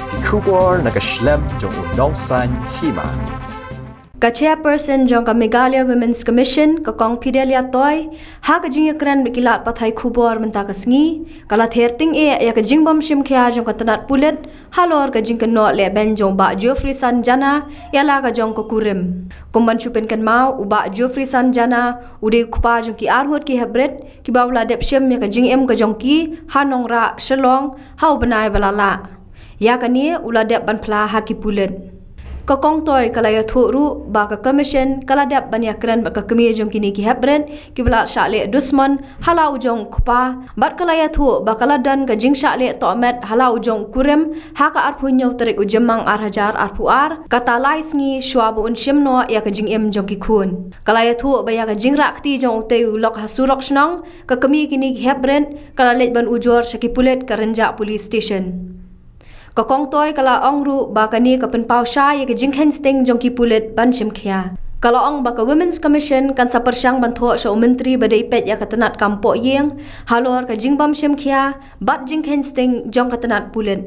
Kikubor nakaslem jong unongsan hima. Ka-chairperson jong ka Meghalaya Women's Commission ka kong Fidelia Toy ha ka jing yakran bikilat pathay khubor menta ka sngi kala therting ya ka jing bom shim khya jong ka tanat pulet halor ka jing ka no le ben jong ba Geoffrey Sanjana ya la ka jong ka kurim kumban chupen kan mau uba Geoffrey Sanjana ude khupa jong ki arhot ki hebret ki bawla dep shem ya ka jing em ka jong ki hanong ra shalong hau banai balala ya ka ni ula dep ban phla ha ki pulet Kakong toy kalaya thuru ba ka commission kala dap banya kran ba ka kemi jong kini ki hebren ki bla shale dusman halau jong khpa bat kalaya thu ba kala dan ka jing shale to met halau jong kurem ha ka arphu nyau tarik ujemang ar hajar arphu ar kata lai sngi shwabu un shimno ya ka jing em jong ki khun kalaya thu ba ya ka jing rakti jong te lok hasurok snong ka kemi kini ki hebren kala let ban ujor shaki pulet karenja police station Kakong toy kala ong ru ba kani ka penpau sha ye ka jinghen sting jong ki pulet ban shim khya kala ong ba ka Women's Commission kan sa persyang bantho sa menteri badai pet ya ka tanat kampo yeng halor ka jingbam shim khya bat jinghen sting jong ka tanat pulet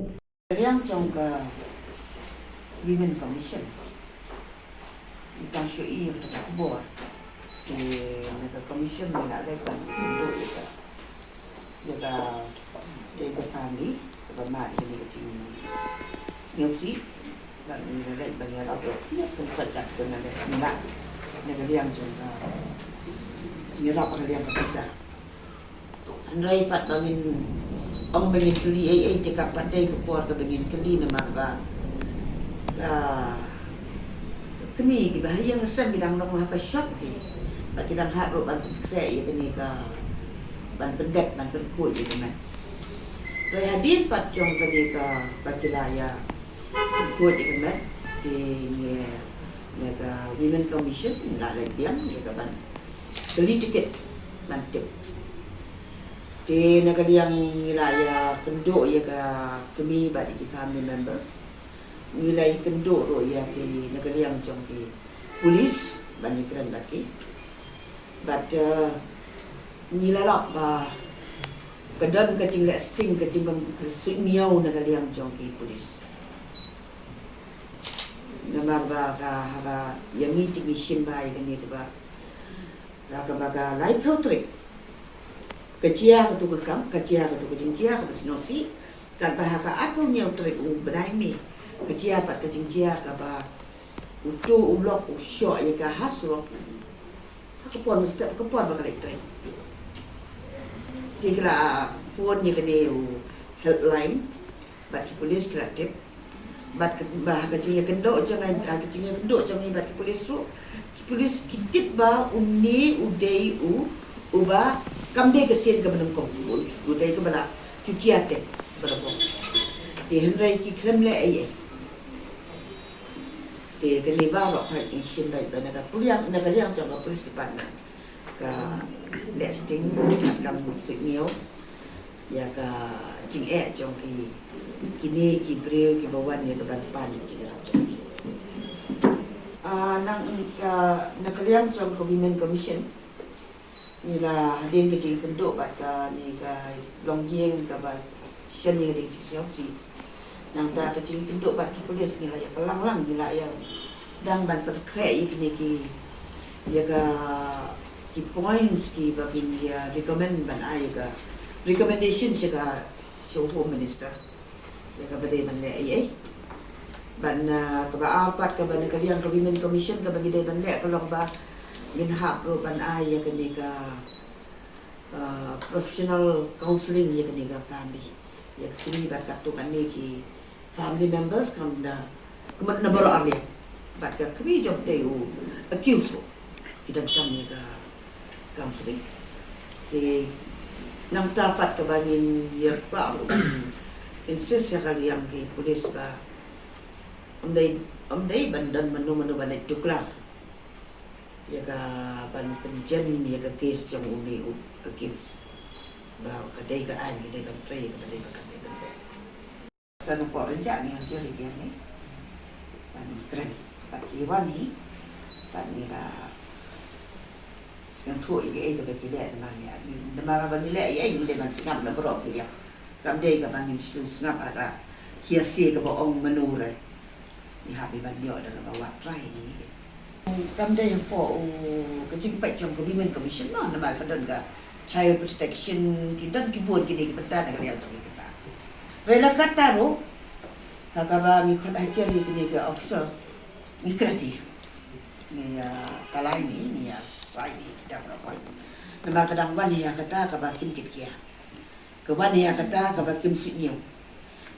yang jong ka Women's Commission ikan syoi ka kubor ke na commission ni na dai pan do ya ka family bermak sini kecil sengsi dan ini lagi banyak orang yang sedap dengan nak negara yang juga nyerap orang yang berbisa. Andai pat bangin orang bangin keli cakap pandai kepuar ke bangin keli nama apa kami bahaya ngesem bidang orang hak syok di bidang hak roban kaya ya kini ke ban pendet ban penkut gitu kan. Rồi hadir pat jong kali ka bakilaya kuat ikan di ka Women Commission la la biang ka ban beli tiket mantap di negara yang wilayah penduduk ya ka kami bagi di family members wilayah penduduk ro ya di negara yang jong di polis banyak keren lagi but nilalak ba Kadang kacing lek sting kacing bang miau na kaliang jong ki polis. Nama ba yang ini mission ba yang ni ba. Ka ba live filtering. Kacia ka tu kam, kacia ka tu kacing ka sinosi. Kan ba ka aku miau trik benai mi. Kacia pat kacing ka ba utu ulok usyo ya ka hasro. Aku pun mesti aku pun ba kalai trik. Dia kira phone ni kena helpline, bat polis kira tip, bat kecilnya kendok jangan kecilnya kendok jangan bat polis tu, polis kit ba uni udai uba kamde kesin ke menengkong, udai ke bala cuci hati berapa, dia hendak kirim le ayah, dia kena bawa hal insyin baik benar negara yang jangan polis di mana. Ka listing kam signal ya ka jing jong kini ki breu ki bawan ya ka pan jing jong nang nakaliang jong ko Women Commission nila hadin ke jing penduk bat ka ni ka longyeng ka bas shen ni ding si nang ta ke jing penduk bat ki polis nila ya pelang-lang nila ya sedang ban perkre kini ki ya ka ki points ki bagin dia recommend ban ai ka recommendation sika show home minister ya ka bade ban le ai ban ka ba apat ka ban kaliang ka Women Commission ka bagi dai ban le ka long ba yin hap ro ban ai ya kani ka professional counseling ya kani ka family ya kini ba ka tu kan ni ki family members kam da kemat na baro arya bat ka kami job te u accuse kita kami ka counseling di nang dapat kebangin yerpa insist ya kali yang di polis ba omdai bandan menu banai tuklar ya ka ban penjen ya ka case jang umi accuse ba kadai ka an kadai ban tray kadai ba kadai ban tray sana po rencana ni hancur ni ban keren pat iwan ni pan ni ka yang tua ini ke bagi lihat namanya. Nama bagi lihat ini dia man sengap nak berok dia. Kam dia ke bangin situ sengap ada kiasi ke bohong menure ni habi banyo ada ke bawa try ni kam day yang po kecing pai jong ko women commission no nama ka don ga child protection kita kibun kini kita nak lihat jong kita rela kata ro hakaba mi khot ajar ni ga officer ni krati ni kalai ni sai ni kita berapa nama kadang wan ya kata ka bakin kitkia ke wan ya kata ka bakin sinyo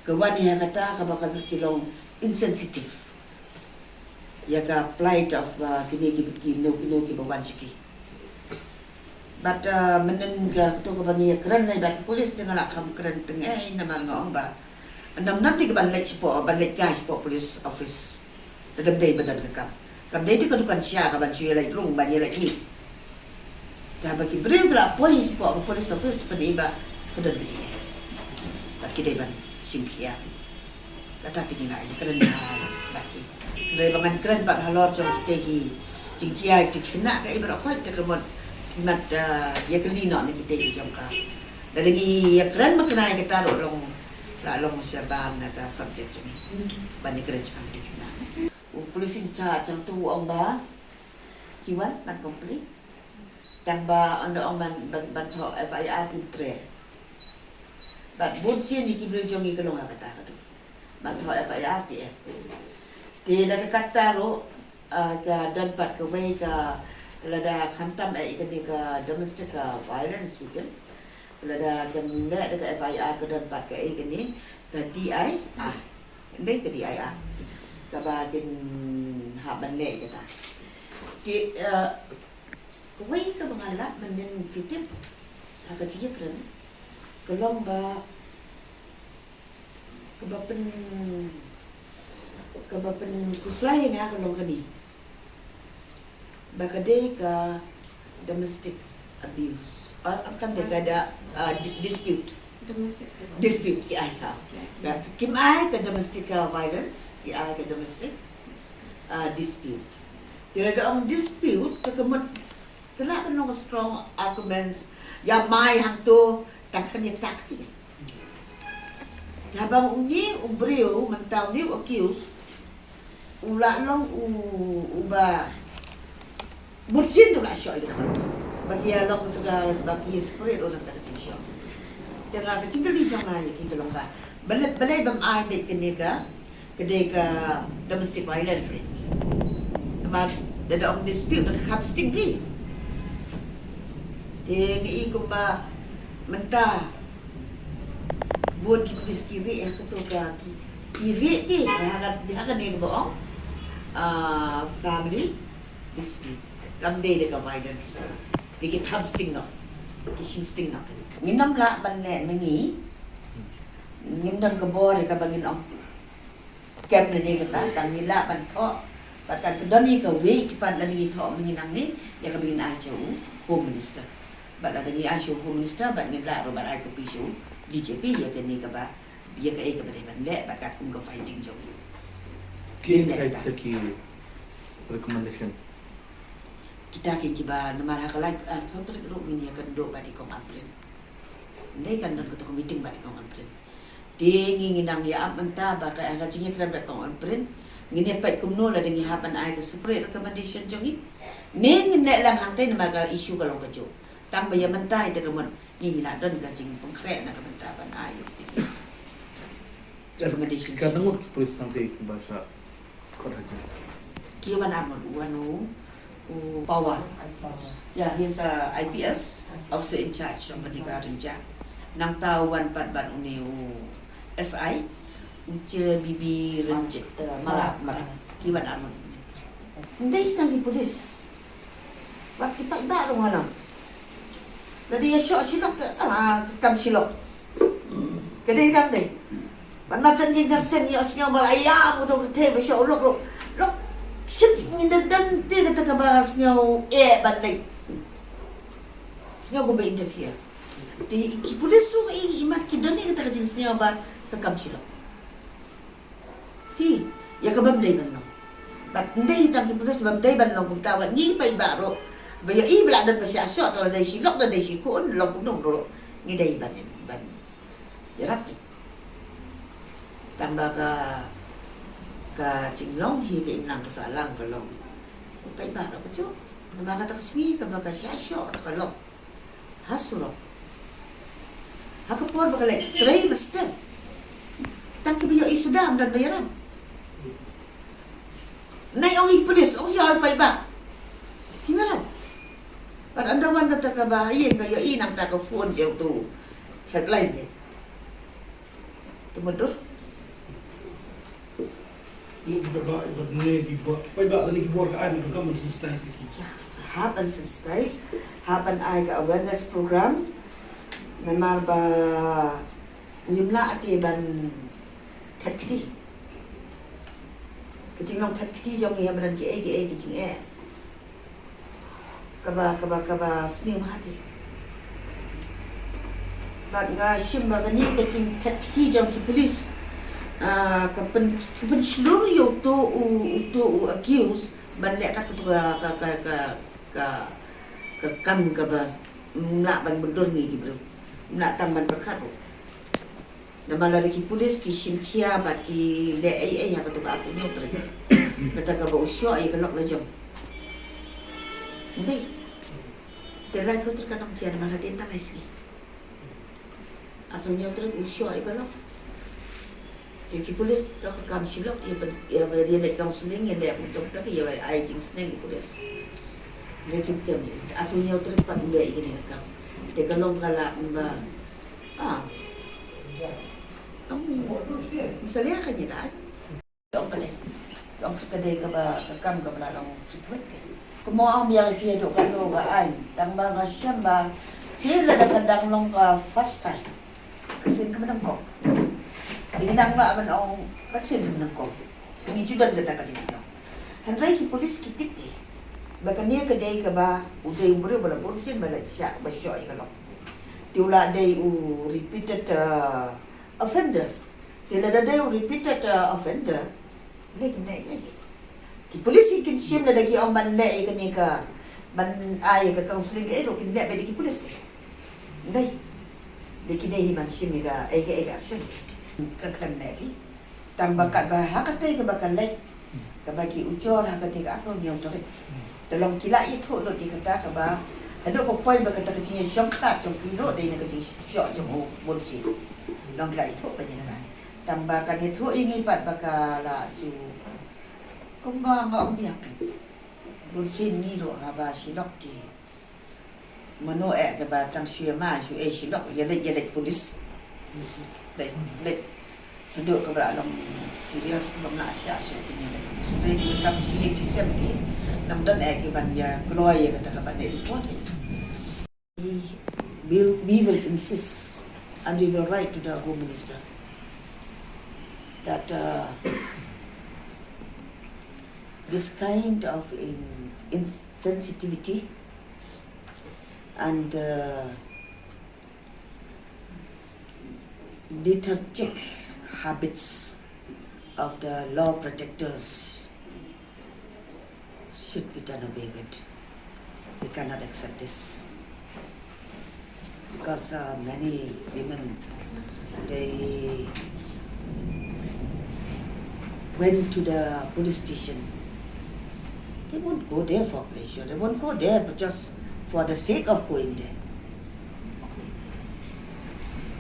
ke wan ya kata ka bakin kilong insensitive ya ka plight of kini kino bawan ciki but menen ga to ka bani kran lai bat polis dengan lak kam kran tengah nama ngong ba andam nam di ka ban lai sipo ban lai guys po police office tadam day badan ka kam day di ka dukan siya ka ban siya lai rung ban lai ni ka bagi brave la polis po police office pa iba kadan ka siya tak kidai ban singkia kata tingin na ini keren lagi dari bangan keren pak halor jom kita jingcia itu kena ke ibarat kau itu kemudian mat ya kelino ni kita jom ka dari ya keren makna kita long siaban naga subject ni banyak keren cakap di kena polis incha jam tu orang ba kiwan ban komplit dan ba anda orang ban thọ FIR pintre ban bonsia ni kibro jongi kelong kata tu bantu FIR dia. Di lada kata ro ke dan pat ke wei ke lada khantam ke ni ke domestic violence victim. Lada gemle ke FIR ke dan pat ke ni ke DI ini ke DIR. Sebagai haban le kata. Di ke wei ke mengalap menen victim agak cikgu keren. Kelong ba kebapen kuslay nga kalong kani bakade ka domestic abuse akan de kada dispute ki ay ha kim ay ka domestic violence ki ay ka domestic dispute tira ang dispute kakamot kailangan ng strong arguments ya may hangto takkan ya takti habang uni ubriu mentau ni accuse ula long uba bursin tu lah syok itu bagi long segala bagi spirit orang tak syok dengan kecil di jangan ya kita long ba balai bam ai mek keniga kedeka domestic violence nama ada orang dispute nak habis tinggi tinggi kumba mentah buat kita kiri ya ketua kiri ni akan ni bohong family dispute ramai dekat violence dikit ham sting no kishin sting no nginam la banle mengi ngimdan ke bor ka bangin om kem ni kata tang nila ban tho bahkan kedoni ke we cepat lagi tho menginam ni ya ka bingin aja home minister bala ni aja home minister ban ngila ro ban ai ko pisu DJP ya kini ke ba dia ke ai ke bade bande bakat kum ke finding jom kini kita ki recommendation kita ke kiba namar hakalai kalau teruk ini akan do badi kong amprin ndai kan dan ketua meeting badi kong amprin dia nginginang ya amta ba ka aga jingi kran badi kong amprin ngine pai kumno la dengi hapan ai ke separate recommendation jongi ning ne lang hangtai namar ka issue kalong ka jo tambah ya mentai de kemon ni la don ka jing pengkrek na ka ban ai recommendation kadang polis sampai bahasa Koraja kiwan armon wanu power ya he's IPS officer in charge of Badigaran ja nang tawan pat ban uni SI uce bibi renjet malah kiwan armon ndai kan di polis wat kipak ba lo ngalam jadi ya syok silok kam silok kedai kam deh mana janjing jansen ya asnya balaya betul betul syok lok sim ngin dan dia kata kabarasnya bandai snya go be interfere di polis su imat kidani kata jinsnya ba kam silok fi ya kabam dai ban no bat ndai tam ki polis bam dai ban no kum tawat ni pai baro baya i bla dan masih asyok kalau dari silok dan dari sikun lok nong dulu ni dai ban ya rapi tambah ka cinglong hi ke inang kasalang kalong pai ba ra chu nama kata kesini ka baka syasyo kata kalong hasuro hakapor baka like tray master tang kibiyo isudam dan bayaran nay ong polis ong siya pai ba hinarap pat andawan kata ka bahayin kayo inang ta ka phone jauh tu headline ni tumudur Haban sensitize, haban ay ka awareness program, memang ba nimla ati ban tatkiti. Kecing long tatkiti jong iya badan ke kecing kaba seni hati. Bat nga shim ba ni kecing tatkiti jong ki polis. Kapan seluruh itu accuse banlek kat ke kam ke bas nak ban bedur ni di bro nak tamban berkat nama lari ki polis ki simkhia bat ki le ai ha kat aku ni utre kata ka ba usyo ai kelok lejom ndai terai ko terkadang cian mara din tak isi aku ni utre usyo ai kelok ki polis tak kam silok ya dia nak counseling yang dia untuk tapi ya ai jing sneng ki polis dia kiam ni aku ni utre pat dia ini kam dia kalau kala ba misalnya kan ni dah ông kadai ka ba ka kam ka long frequent ke kumo ang biang fia do ka do ga ai tang ba ga syamba sila da kadang long ka first time kasi ka man ko Inang na man ang kasin ng ko. Ni judan kata ka siya. Hanray ki polis kitik ti. Baka niya kaday ka ba uday bro bala polsin bala siya ba siya ay kalok. Tiula day u repeated offenders. Tila day u repeated offender. Like na ki polis ikin siyem na dagi ang manle ay kani ka ban ay ka counseling ka ero kin le ba ki polis. Day. Diki day himan siyem ga ay action. Kakan levi tambah kat bah hakate ke bakal lek ke bagi ucor hakate ke apa yang tu dalam kila itu lo di kata ke bah ada popoy bakata kecinya syongkat jong kilo dai nak kecing syok jong bolsi dalam kila itu kan kata tambahkan itu ingin pat bakala ju kumba ngam biak bolsi ni ro haba silok di mano ke batang syema syu silok yelek polis Let's seduk ke dalam serius belum nak asyik ini. Sebenarnya di dalam CHC semki, namun lagi banyak keluar yang kata banyak report. We will insist and we will write to the Home Minister that this kind of insensitivity and lethargic habits of the law protectors should be done away with. We cannot accept this because many women, they went to the police station. They won't go there for pleasure. They won't go there but just for the sake of going there.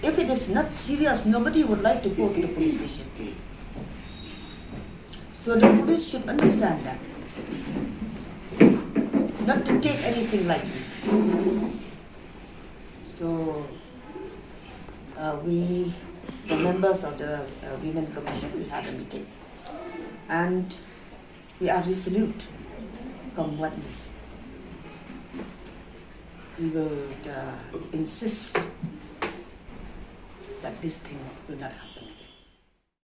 If it is not serious, nobody would like to go to the police station. So the police should understand that. Not to take anything lightly. So we, the members of the Women Commission, we had a meeting. And we are resolute come what may. We will insist that this thing will not happen.